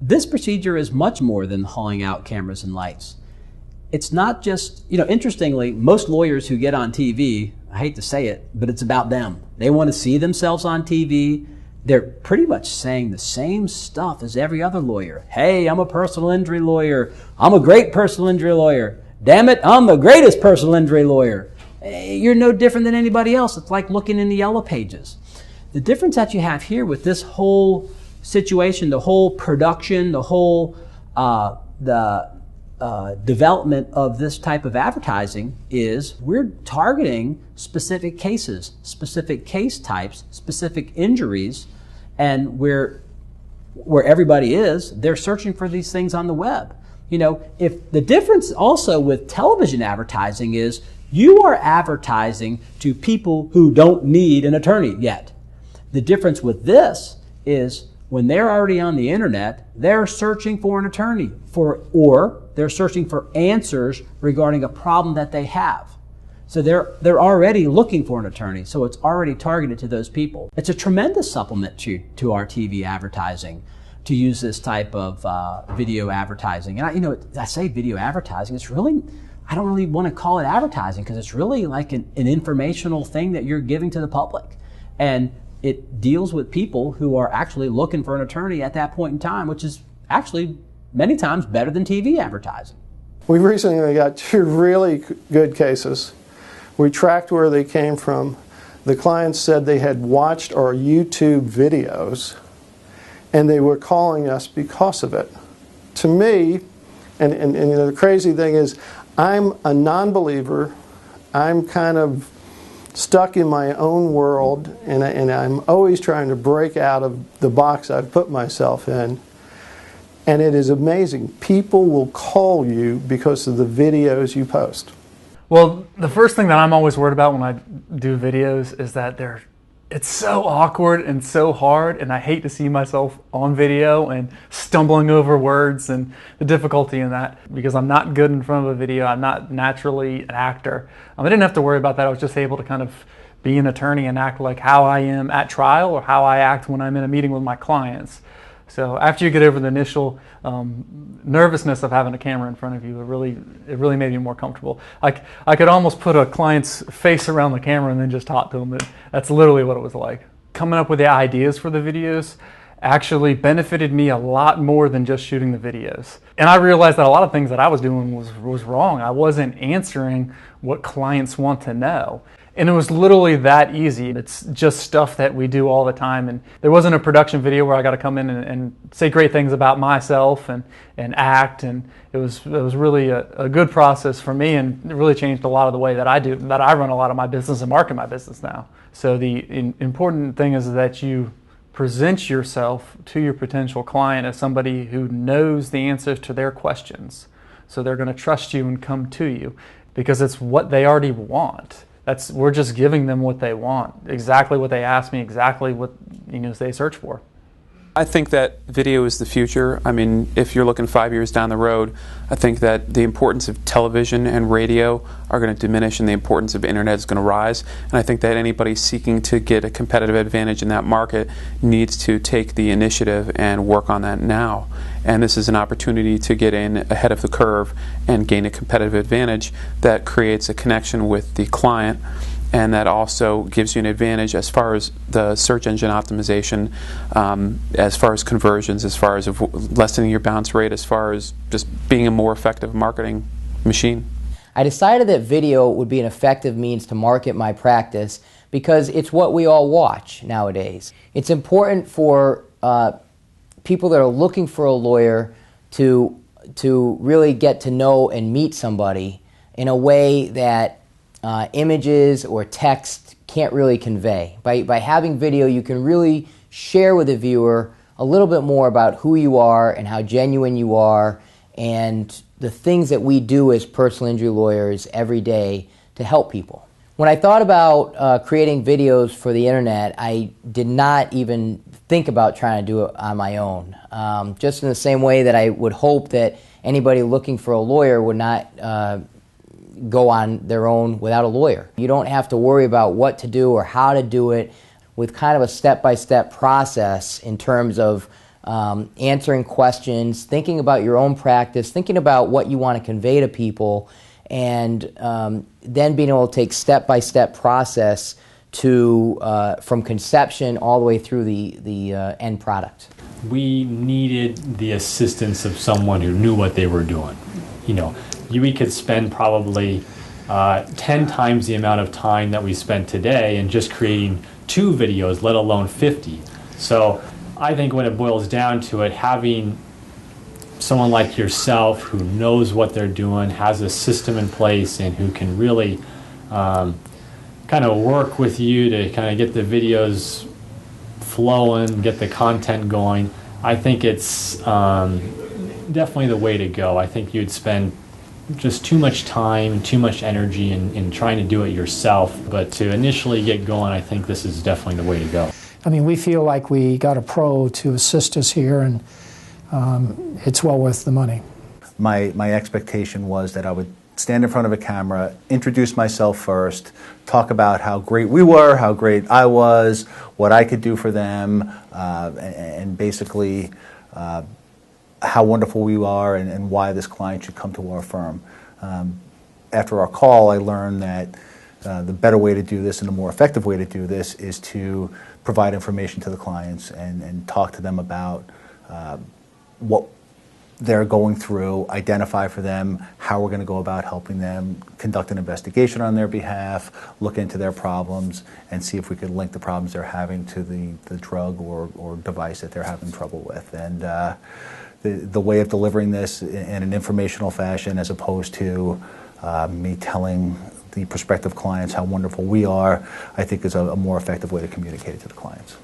This procedure is much more than hauling out cameras and lights. It's not just, interestingly, most lawyers who get on TV, I hate to say it, but it's about them. They want to see themselves on TV. They're pretty much saying the same stuff as every other lawyer. Hey, I'm a personal injury lawyer. I'm a great personal injury lawyer. Damn it, I'm the greatest personal injury lawyer. You're no different than anybody else. It's like looking in the yellow pages. The difference that you have here with this whole situation, the whole production, the whole development of this type of advertising is we're targeting specific cases, specific case types, specific injuries, and where everybody is, they're searching for these things on the web. If the difference also with television advertising is you are advertising to people who don't need an attorney yet. The difference with this is when they're already on the internet, they're searching for an attorney or they're searching for answers regarding a problem that they have. So they're already looking for an attorney, so it's already targeted to those people. It's a tremendous supplement to our TV advertising to use this type of video advertising. And I say video advertising, it's really, I don't really want to call it advertising because it's really like an informational thing that you're giving to the public. And it deals with people who are actually looking for an attorney at that point in time, which is actually many times better than TV advertising. We recently got 2 really good cases. We tracked where they came from. The clients said they had watched our YouTube videos and they were calling us because of it. To me, and the crazy thing is, I'm a non-believer. I'm kind of stuck in my own world, and I'm always trying to break out of the box I've put myself in. And it is amazing. People will call you because of the videos you post. Well, the first thing that I'm always worried about when I do videos is that it's so awkward and so hard, and I hate to see myself on video and stumbling over words and the difficulty in that because I'm not good in front of a video. I'm not naturally an actor. I didn't have to worry about that. I was just able to kind of be an attorney and act like how I am at trial or how I act when I'm in a meeting with my clients. So after you get over the initial nervousness of having a camera in front of you, it really made me more comfortable. I could almost put a client's face around the camera and then just talk to them. That's literally what it was like. Coming up with the ideas for the videos actually benefited me a lot more than just shooting the videos. And I realized that a lot of things that I was doing was wrong. I wasn't answering what clients want to know. And it was literally that easy. It's just stuff that we do all the time. And there wasn't a production video where I got to come in and say great things about myself and act. And it was really a good process for me, and it really changed a lot of the way that I run a lot of my business and market my business now. So the important thing is that you present yourself to your potential client as somebody who knows the answers to their questions. So they're going to trust you and come to you because it's what they already want. We're just giving them what they want, exactly what they ask me, exactly what they search for. I think that video is the future. I mean, if you're looking 5 years down the road, I think that the importance of television and radio are going to diminish and the importance of internet is going to rise. And I think that anybody seeking to get a competitive advantage in that market needs to take the initiative and work on that now. And this is an opportunity to get in ahead of the curve and gain a competitive advantage that creates a connection with the client, and that also gives you an advantage as far as the search engine optimization, as far as conversions, as far as lessening your bounce rate, as far as just being a more effective marketing machine. I decided that video would be an effective means to market my practice because it's what we all watch nowadays. It's important for people that are looking for a lawyer to really get to know and meet somebody in a way that images or text can't really convey. By having video, you can really share with the viewer a little bit more about who you are and how genuine you are and the things that we do as personal injury lawyers every day to help people. When I thought about creating videos for the internet, I did not even think about trying to do it on my own. Just in the same way that I would hope that anybody looking for a lawyer would not go on their own without a lawyer. You don't have to worry about what to do or how to do it with kind of a step-by-step process in terms of answering questions, thinking about your own practice, thinking about what you want to convey to people, and then being able to take step-by-step process to from conception all the way through the end product. We needed the assistance of someone who knew what they were doing. You know, we could spend probably 10 times the amount of time that we spent today in just creating 2 videos, let alone 50. So I think when it boils down to it, having someone like yourself who knows what they're doing, has a system in place, and who can really kind of work with you to kind of get the videos flowing, get the content going, I think it's definitely the way to go. I think you'd spend just too much time, too much energy in trying to do it yourself, but to initially get going, I think this is definitely the way to go. I mean, we feel like we got a pro to assist us here, and it's well worth the money. My expectation was that I would stand in front of a camera, introduce myself first, talk about how great we were, how great I was, what I could do for them, and basically how wonderful we are and why this client should come to our firm. After our call, I learned that the better way to do this and the more effective way to do this is to provide information to the clients and talk to them about what they're going through, identify for them how we're going to go about helping them, conduct an investigation on their behalf, look into their problems, and see if we could link the problems they're having to the drug or device that they're having trouble with. And the way of delivering this in an informational fashion, as opposed to me telling the prospective clients how wonderful we are, I think is a more effective way to communicate it to the clients.